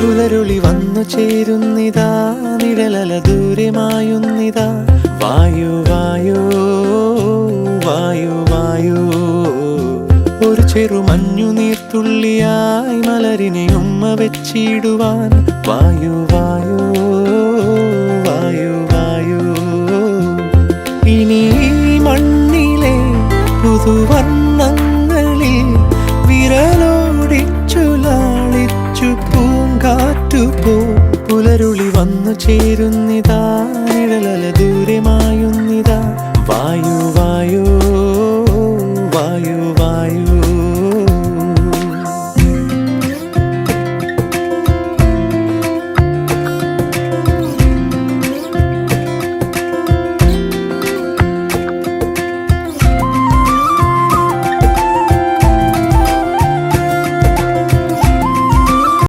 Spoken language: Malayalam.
പുലരുളി വന്നു ചേരുന്നിതാ, നിഴലല ദൂരെ മായുന്നിതാ. വായു വായു വായു വായു, ഒരു ചെറു മഞ്ഞു നീർത്തുള്ളിയായി മലരിനെ ഉമ്മ വെച്ചിടുവാൻ. വായു വായു വായു വായു, ഇനി മണ്ണിലെ പുതുവർണ്ണങ്ങളിൽ വിരലോടിച്ചു ലാളിച്ചു പൂങ്കാറ്റുപോ. പുലരുളി വന്നു ചേരുന്നിതാ,